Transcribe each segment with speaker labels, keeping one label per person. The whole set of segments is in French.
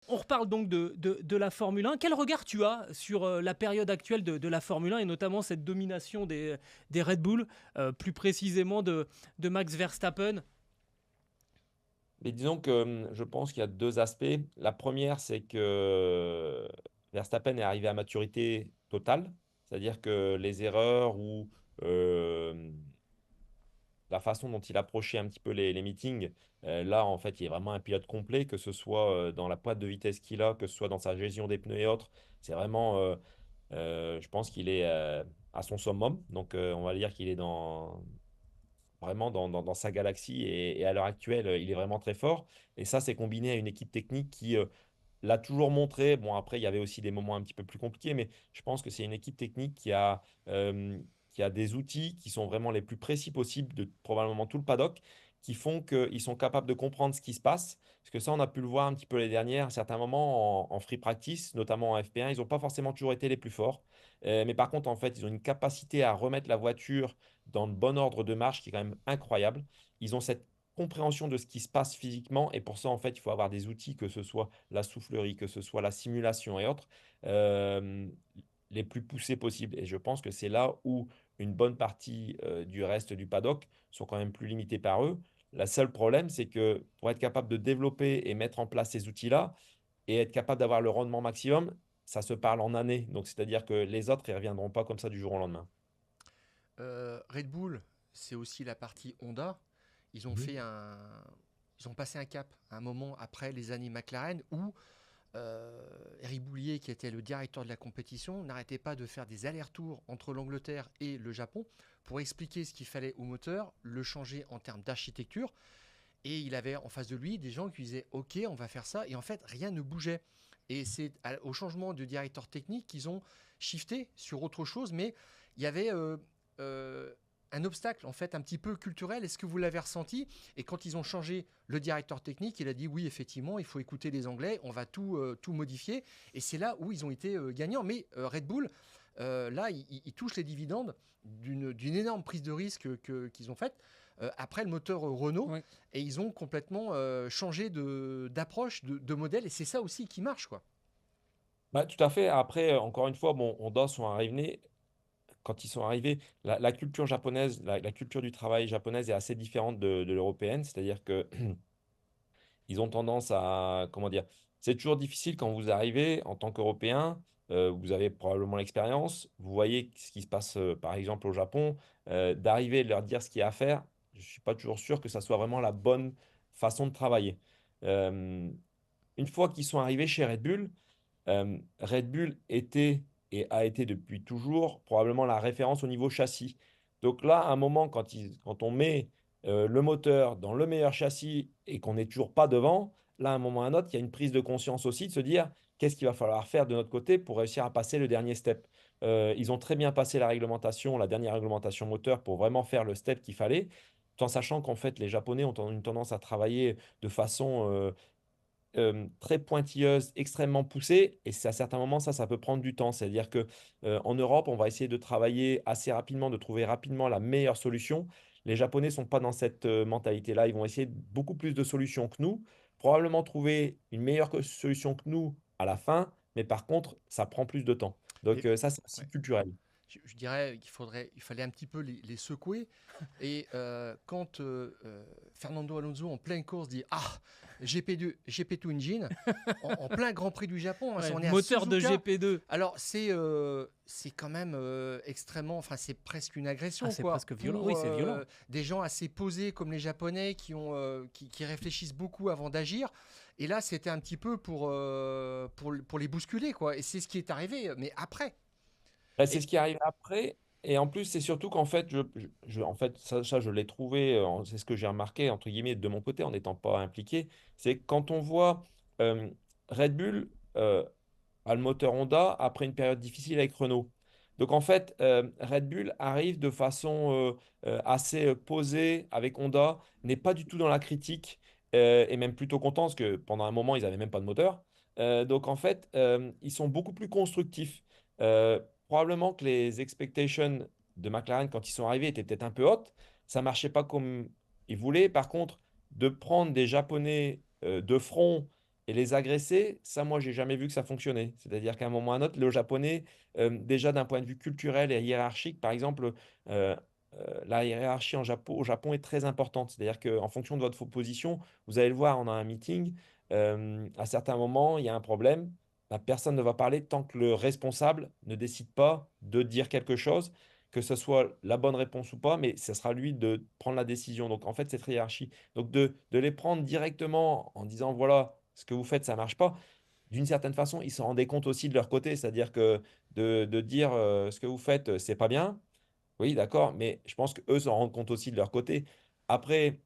Speaker 1: On reparle donc de la Formule 1. Quel regard tu as sur la période actuelle de la Formule 1 et notamment cette domination des Red Bull, plus précisément de Max Verstappen?
Speaker 2: Mais disons que je pense qu'il y a deux aspects. La première, c'est que Verstappen est arrivé à maturité totale, c'est-à-dire que les erreurs ou euh, la façon dont il approchait un petit peu les meetings, là, en fait, il est vraiment un pilote complet, que ce soit dans la pointe de vitesse qu'il a, que ce soit dans sa gestion des pneus et autres. C'est vraiment, je pense qu'il est à son summum. Donc, on va dire qu'il est vraiment dans sa galaxie et à l'heure actuelle, il est vraiment très fort. Et ça, c'est combiné à une équipe technique qui l'a toujours montré. Bon, après, il y avait aussi des moments un petit peu plus compliqués, mais je pense que c'est une équipe technique qui a des outils qui sont vraiment les plus précis possibles de probablement tout le paddock, qui font qu'ils sont capables de comprendre ce qui se passe. Parce que ça, on a pu le voir un petit peu les dernières, à certains moments en free practice, notamment en FP1, ils n'ont pas forcément toujours été les plus forts. Mais par contre, en fait, ils ont une capacité à remettre la voiture dans le bon ordre de marche qui est quand même incroyable. Ils ont cette compréhension de ce qui se passe physiquement et pour ça, en fait, il faut avoir des outils, que ce soit la soufflerie, que ce soit la simulation et autres, euh, les plus poussés possibles. Et je pense que c'est là où une bonne partie du reste du paddock sont quand même plus limités par eux. Le seul problème, c'est que pour être capable de développer et mettre en place ces outils-là et être capable d'avoir le rendement maximum, ça se parle en années. Donc, c'est-à-dire que les autres, ils ne reviendront pas comme ça du jour au lendemain.
Speaker 3: Red Bull, c'est aussi la partie Honda. Ils ont
Speaker 2: Mhm.
Speaker 3: fait un, ils ont passé un cap à un moment après les années McLaren où Eric Boulier, qui était le directeur de la compétition, n'arrêtait pas de faire des allers-retours entre l'Angleterre et le Japon pour expliquer ce qu'il fallait au moteur, le changer en termes d'architecture. Et il avait en face de lui des gens qui lui disaient OK, on va faire ça. Et en fait, rien ne bougeait. Et c'est au changement de directeur technique qu'ils ont shifté sur autre chose. Mais il y avait euh, un obstacle, en fait, un petit peu culturel. Est-ce que vous l'avez ressenti? Et quand ils ont changé le directeur technique, il a dit oui, effectivement, il faut écouter les Anglais, on va tout modifier. Et c'est là où ils ont été gagnants. Mais Red Bull, là, ils touchent les dividendes d'une énorme prise de risque qu'ils ont faite après le moteur Renault
Speaker 1: Ouais.
Speaker 3: et ils ont complètement changé d'approche, de modèle et c'est ça aussi qui marche quoi.
Speaker 2: Bah, tout à fait. Après, encore une fois, bon, Honda sont arrivés, quand ils sont arrivés, la culture japonaise, la culture du travail japonaise est assez différente de l'européenne. C'est-à-dire que ils ont tendance à, comment dire, c'est toujours difficile quand vous arrivez en tant qu'Européen, vous avez probablement l'expérience, vous voyez ce qui se passe par exemple au Japon, d'arriver et de leur dire ce qu'il y a à faire, je ne suis pas toujours sûr que ça soit vraiment la bonne façon de travailler. Euh, une fois qu'ils sont arrivés chez Red Bull, Red Bull était et a été depuis toujours probablement la référence au niveau châssis. Donc là, à un moment, quand on met le moteur dans le meilleur châssis et qu'on n'est toujours pas devant, là, à un moment ou à un autre, il y a une prise de conscience aussi de se dire qu'est-ce qu'il va falloir faire de notre côté pour réussir à passer le dernier step. Ils ont très bien passé la réglementation, la dernière réglementation moteur pour vraiment faire le step qu'il fallait, tout en sachant qu'en fait, les Japonais ont une tendance à travailler de façon très pointilleuse, extrêmement poussée, et c'est à certains moments, ça peut prendre du temps. C'est-à-dire que en Europe, on va essayer de travailler assez rapidement, de trouver rapidement la meilleure solution. Les Japonais sont pas dans cette mentalité-là. Ils vont essayer beaucoup plus de solutions que nous, probablement trouver une meilleure solution que nous à la fin, mais par contre, ça prend plus de temps. Donc
Speaker 3: Mais
Speaker 2: ça, c'est aussi
Speaker 3: ouais,
Speaker 2: culturel.
Speaker 3: je dirais il fallait un petit peu les secouer. Et quand Fernando Alonso en pleine course dit ah GP2 engine en plein Grand Prix du Japon, hein,
Speaker 1: Ouais,
Speaker 3: on est à
Speaker 1: moteur de
Speaker 3: Suzuka.
Speaker 1: GP2.
Speaker 3: Alors c'est quand même extrêmement, enfin c'est presque une
Speaker 1: Ah,
Speaker 3: agression
Speaker 1: c'est
Speaker 3: quoi
Speaker 1: presque violent. Oui,
Speaker 3: pour
Speaker 1: c'est violent.
Speaker 3: des gens assez posés comme les Japonais qui réfléchissent beaucoup avant d'agir. Et là c'était un petit peu pour les bousculer quoi. Et c'est ce qui est arrivé, mais après.
Speaker 2: Bah, c'est
Speaker 3: Et
Speaker 2: ce qui arrive après. Et en plus, c'est surtout qu'en fait, en fait ça, je l'ai trouvé, c'est ce que j'ai remarqué, entre guillemets, de mon côté, en n'étant pas impliqué, c'est que quand on voit euh, Red Bull a le moteur Honda après une période difficile avec Renault. Donc en fait, Red Bull arrive de façon assez posée avec Honda, n'est pas du tout dans la critique, et même plutôt content, parce que pendant un moment, ils n'avaient même pas de moteur. Donc en fait, ils sont beaucoup plus constructifs. Probablement que les expectations de McLaren quand ils sont arrivés étaient peut-être un peu hautes. Ça marchait pas comme ils voulaient. Par contre, de prendre des Japonais de front Et les agresser, ça, moi, j'ai jamais vu que ça fonctionnait. C'est-à-dire qu'à un moment ou à un autre, le japonais, déjà d'un point de vue culturel et hiérarchique, par exemple, euh, la hiérarchie au Japon est très importante. C'est-à-dire qu'en fonction de votre position, vous allez le voir, on a un meeting, à certains moments, il y a un problème, personne ne va parler tant que le responsable ne décide pas de dire quelque chose, que ce soit la bonne réponse ou pas, mais ce sera lui de prendre la décision. Donc en fait, cette hiérarchie. Donc de les prendre directement en disant, voilà, ce que vous faites, ça marche pas. D'une certaine façon, ils s'en rendaient compte aussi de leur côté, c'est-à-dire que de dire ce que vous faites, c'est pas bien. Oui, d'accord, mais je pense qu'eux s'en rendent compte aussi de leur côté. Après,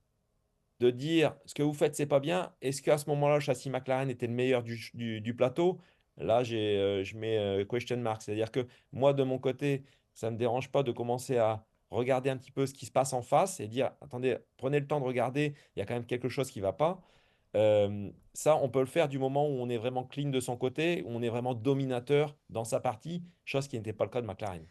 Speaker 2: de dire ce que vous faites, c'est pas bien, est-ce qu'à ce moment-là, le châssis McLaren était le meilleur du plateau? Là, je mets question mark. C'est-à-dire que moi, de mon côté, ça ne me dérange pas de commencer à regarder un petit peu ce qui se passe en face et dire, attendez, prenez le temps de regarder, il y a quand même quelque chose qui ne va pas. Ça, on peut le faire du moment où on est vraiment clean de son côté, où on est vraiment dominateur dans sa partie, chose qui n'était pas le cas de McLaren.